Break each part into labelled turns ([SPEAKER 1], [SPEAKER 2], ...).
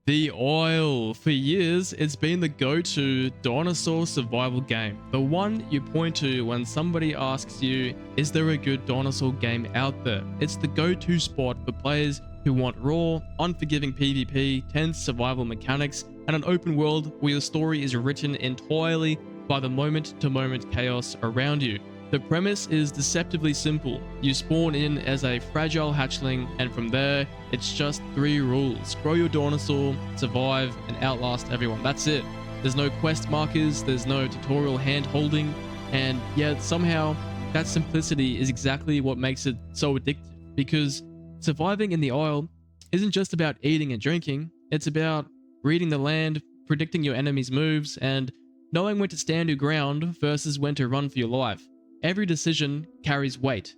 [SPEAKER 1] The Isle. For years, it's been the go-to dinosaur survival game. The one you point to when somebody asks you, is there a good dinosaur game out there? It's the go-to spot for players who want raw, unforgiving PvP, tense survival mechanics, and an open world where your story is written entirely by the moment-to-moment chaos around you. The premise is deceptively simple. You spawn in as a fragile hatchling, and from there, it's just 3 rules. Grow your dinosaur, survive, and outlast everyone. That's it. There's no quest markers, there's no tutorial hand-holding, and yet somehow that simplicity is exactly what makes it so addictive, because surviving in the Isle isn't just about eating and drinking, it's about reading the land, predicting your enemy's moves, and knowing when to stand your ground versus when to run for your life. Every decision carries weight.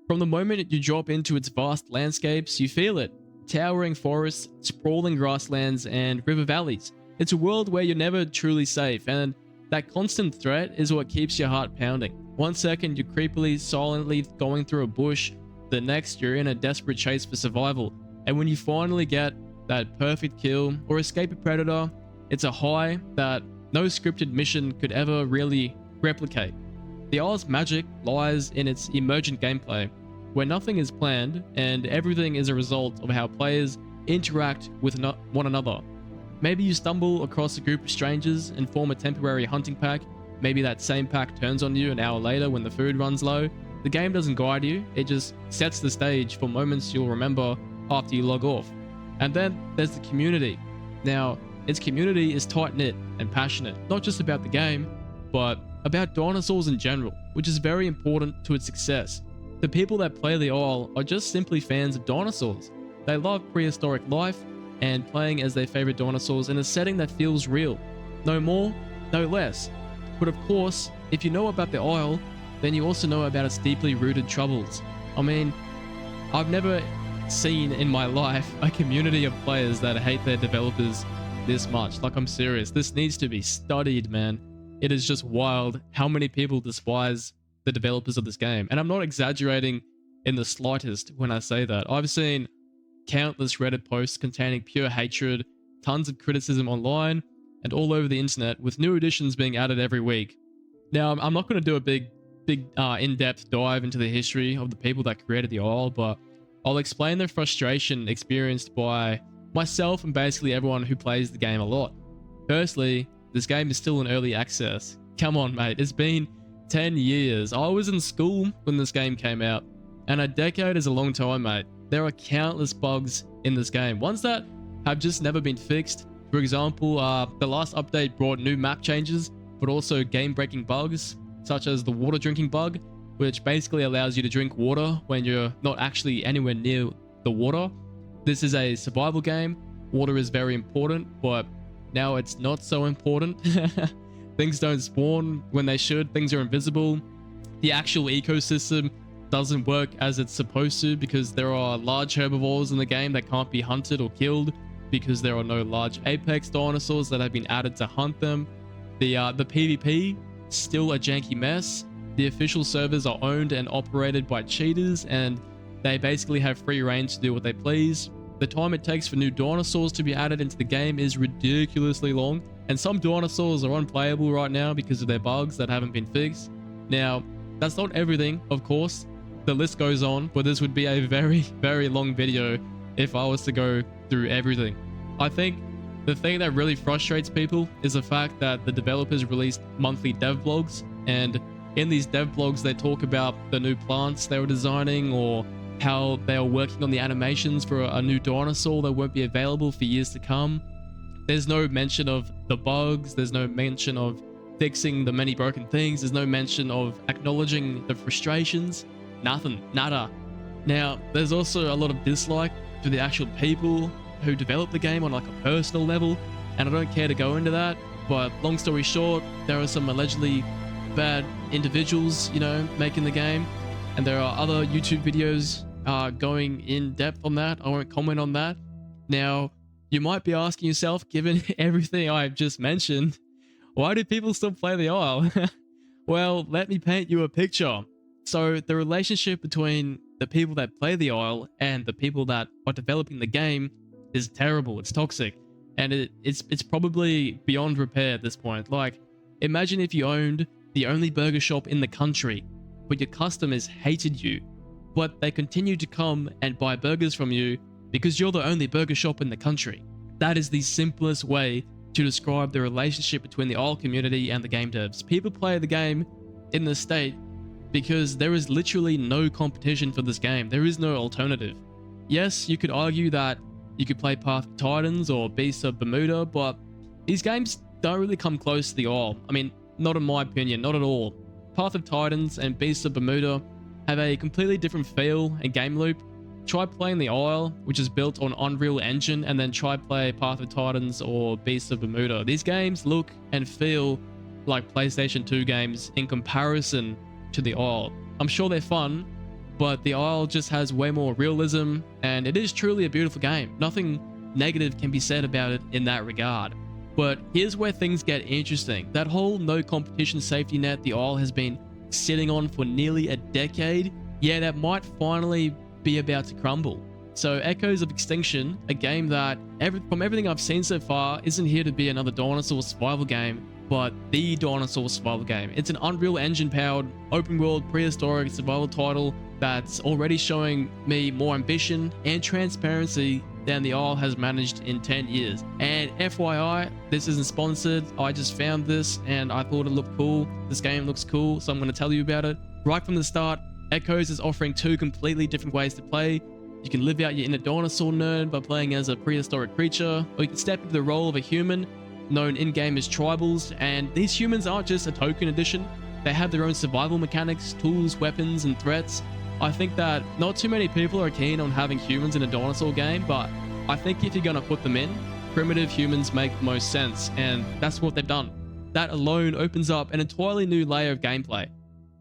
[SPEAKER 1] From the moment you drop into its vast landscapes, you feel it. Towering forests, sprawling grasslands, and river valleys. It's a world where you're never truly safe, and that constant threat is what keeps your heart pounding. One second you're creepily, silently going through a bush, the next you're in a desperate chase for survival. And when you finally get that perfect kill or escape a predator, it's a high that no scripted mission could ever really replicate. The Isle's magic lies in its emergent gameplay, where nothing is planned and everything is a result of how players interact with one another. Maybe you stumble across a group of strangers and form a temporary hunting pack. Maybe that same pack turns on you an hour later when the food runs low. The game doesn't guide you, it just sets the stage for moments you'll remember after you log off. And then there's the community. Now, its community is tight-knit and passionate, not just about the game, but about dinosaurs in general, which is very important to its success. The people that play the Isle are just simply fans of dinosaurs. They love prehistoric life and playing as their favorite dinosaurs in a setting that feels real. No more, no less. But of course, if you know about the Isle, then you also know about its deeply rooted troubles. I mean, I've never seen in my life a community of players that hate their developers this much. Like, I'm serious. This needs to be studied, man. It is just wild how many people despise the developers of this game. And I'm not exaggerating in the slightest when I say that. I've seen countless Reddit posts containing pure hatred, tons of criticism online, and all over the internet, with new additions being added every week. Now, I'm not going to do a big in-depth dive into the history of the people that created the Isle, but I'll explain the frustration experienced by myself and basically everyone who plays the game a lot. Firstly, this game is still in early access. Come on, mate. It's been 10 years. I was in school when this game came out, and a decade is a long time, mate. There are countless bugs in this game, ones that have just never been fixed. For example, the last update brought new map changes, but also game-breaking bugs, such as the water drinking bug, which basically allows you to drink water when you're not actually anywhere near the water. This is a survival game. Water is very important, but now it's not so important. Things don't spawn when they should. Things are invisible. The actual ecosystem doesn't work as it's supposed to because there are large herbivores in the game that can't be hunted or killed because there are no large apex dinosaurs that have been added to hunt them. The PvP, still a janky mess. The official servers are owned and operated by cheaters, and they basically have free reign to do what they please. The time it takes for new dinosaurs to be added into the game is ridiculously long, and some dinosaurs are unplayable right now because of their bugs that haven't been fixed. Now, that's not everything, of course. The list goes on, but this would be a very, very long video if I was to go through everything. I think the thing that really frustrates people is the fact that the developers released monthly devblogs, and in these devblogs they talk about the new plants they were designing or how they are working on the animations for a new dinosaur that won't be available for years to come. There's no mention of the bugs, there's no mention of fixing the many broken things, there's no mention of acknowledging the frustrations. Nothing, nada. Now, there's also a lot of dislike to the actual people who develop the game on like a personal level, and I don't care to go into that, but long story short, there are some allegedly bad individuals, you know, making the game, and there are other YouTube videos going in depth on that. I won't comment on that. Now, you might be asking yourself, given everything I've just mentioned, why do people still play the Isle? Well, let me paint you a picture. So the relationship between the people that play the Isle and the people that are developing the game is terrible. It's toxic. and it's probably beyond repair at this point. Like, imagine if you owned the only burger shop in the country, but your customers hated you, but they continued to come and buy burgers from you because you're the only burger shop in the country. That is the simplest way to describe the relationship between the Isle community and the game devs. People play the game in the state because there is literally no competition for this game. There is no alternative. Yes, you could argue that you could play Path of Titans or Beasts of Bermuda, but these games don't really come close to the Isle. I mean, not in my opinion, not at all. Path of Titans and Beasts of Bermuda have a completely different feel and game loop. Try playing the Isle, which is built on Unreal Engine, and then try play Path of Titans or Beasts of Bermuda. These games look and feel like PlayStation 2 games in comparison to the Isle. I'm sure they're fun, but the Isle just has way more realism, and it is truly a beautiful game. Nothing negative can be said about it in that regard. But here's where things get interesting. That whole no competition safety net the Isle has been sitting on for nearly a decade, yeah, that might finally be about to crumble. So Echoes of Extinction, a game that from everything I've seen so far isn't here to be another dinosaur survival game, but the dinosaur survival game. It's an Unreal Engine powered open world prehistoric survival title that's already showing me more ambition and transparency than the Isle has managed in 10 years. And FYI, this isn't sponsored. I just found this and I thought it looked cool. This game looks cool, so I'm going to tell you about it. Right from the start, Echoes is offering two completely different ways to play. You can live out your inner dinosaur nerd by playing as a prehistoric creature, or you can step into the role of a human, known in-game as tribals, and these humans aren't just a token addition. They have their own survival mechanics, tools, weapons, and threats. I think that not too many people are keen on having humans in a dinosaur game, but I think if you're going to put them in, primitive humans make the most sense, and that's what they've done. That alone opens up an entirely new layer of gameplay.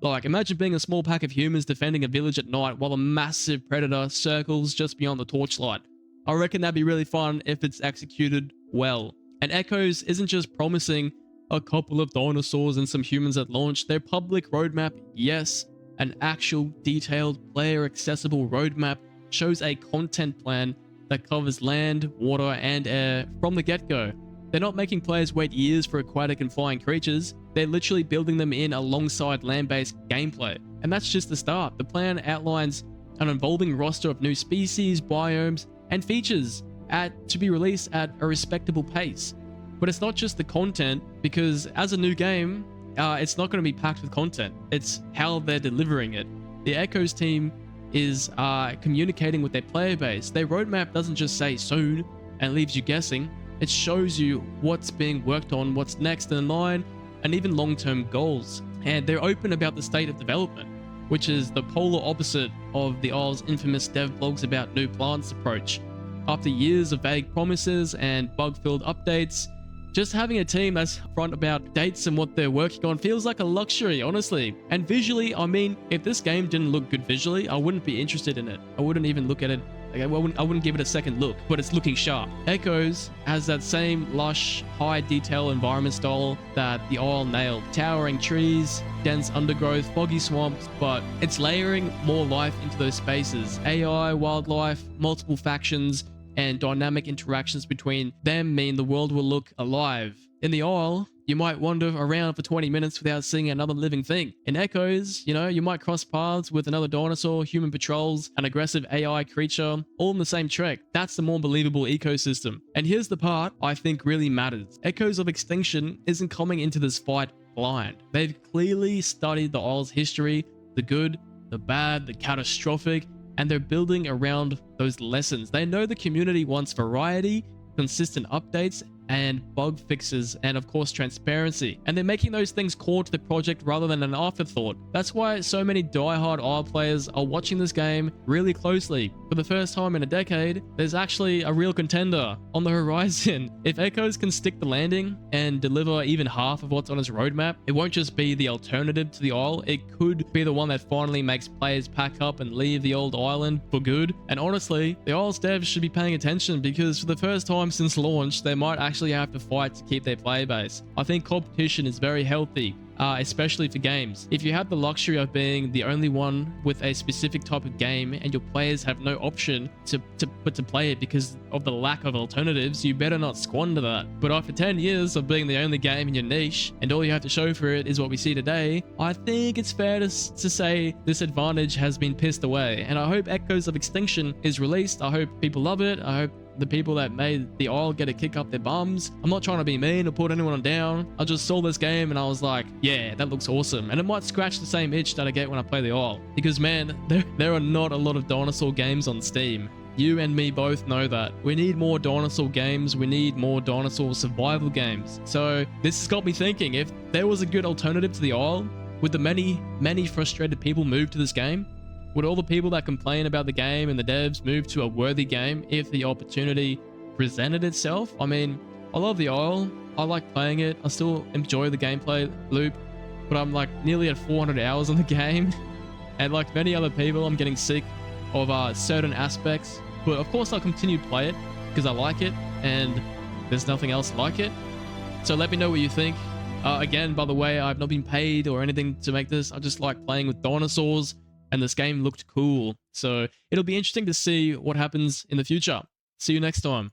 [SPEAKER 1] Like, imagine being a small pack of humans defending a village at night while a massive predator circles just beyond the torchlight. I reckon that'd be really fun if it's executed well. And Echoes isn't just promising a couple of dinosaurs and some humans at launch. Their public roadmap, yes, an actual detailed player accessible roadmap, shows a content plan that covers land, water, and air from the get-go. They're not making players wait years for aquatic and flying creatures. They're literally building them in alongside land-based gameplay. And that's just the start. The plan outlines an evolving roster of new species, biomes, and features to be released at a respectable pace. But it's not just the content, because as a new game, it's not going to be packed with content. It's how they're delivering it. The Echoes team is communicating with their player base. Their roadmap doesn't just say soon and leaves you guessing. It shows you what's being worked on, what's next in line, and even long-term goals. And they're open about the state of development, which is the polar opposite of the Isle's infamous devblogs about new plants approach. After years of vague promises and bug-filled updates, just having a team that's upfront about dates and what they're working on feels like a luxury, honestly. And visually, I mean, if this game didn't look good visually, I wouldn't be interested in it. I wouldn't even look at it. Like, I wouldn't give it a second look, but it's looking sharp. Echoes has that same lush, high detail environment style that the Isle nailed. Towering trees, dense undergrowth, foggy swamps, but it's layering more life into those spaces. AI, wildlife, multiple factions, and dynamic interactions between them mean the world will look alive. In the Isle, you might wander around for 20 minutes without seeing another living thing. In Echoes, you might cross paths with another dinosaur, human patrols, an aggressive AI creature, all in the same trek. That's the more believable ecosystem. And here's the part I think really matters. Echoes of Extinction isn't coming into this fight blind. They've clearly studied the Isle's history, the good, the bad, the catastrophic, and they're building around those lessons. They know the community wants variety, consistent updates, and bug fixes, and of course transparency. And they're making those things core to the project rather than an afterthought. That's why so many die-hard Isle players are watching this game really closely. For the first time in a decade, there's actually a real contender on the horizon. If Echoes can stick the landing and deliver even half of what's on its roadmap, it won't just be the alternative to the Isle, it could be the one that finally makes players pack up and leave the old island for good. And honestly, the Isle's devs should be paying attention, because for the first time since launch, they might actually have to fight to keep their player base. I think competition is very healthy. especially for games. If you have the luxury of being the only one with a specific type of game and your players have no option to play it because of the lack of alternatives, you better not squander that. But after 10 years of being the only game in your niche and all you have to show for it is what we see today, I think it's fair to say this advantage has been pissed away. And I hope Echoes of Extinction is released. I hope people love it. I hope the people that made the Isle get a kick up their bums. I'm not trying to be mean or put anyone down. I just saw this game and I was like, yeah, that looks awesome. And it might scratch the same itch that I get when I play the Isle. Because man, there are not a lot of dinosaur games on Steam. You and me both know that. We need more dinosaur games. We need more dinosaur survival games. So this has got me thinking, if there was a good alternative to the Isle, would the many frustrated people move to this game? Would all the people that complain about the game and the devs move to a worthy game if the opportunity presented itself? I mean, I love the Isle. I like playing it. I still enjoy the gameplay loop, but I'm like nearly at 400 hours on the game. And like many other people, I'm getting sick of certain aspects. But of course, I'll continue to play it because I like it and there's nothing else like it. So let me know what you think. Again, by the way, I've not been paid or anything to make this. I just like playing with dinosaurs. And this game looked cool. So it'll be interesting to see what happens in the future. See you next time.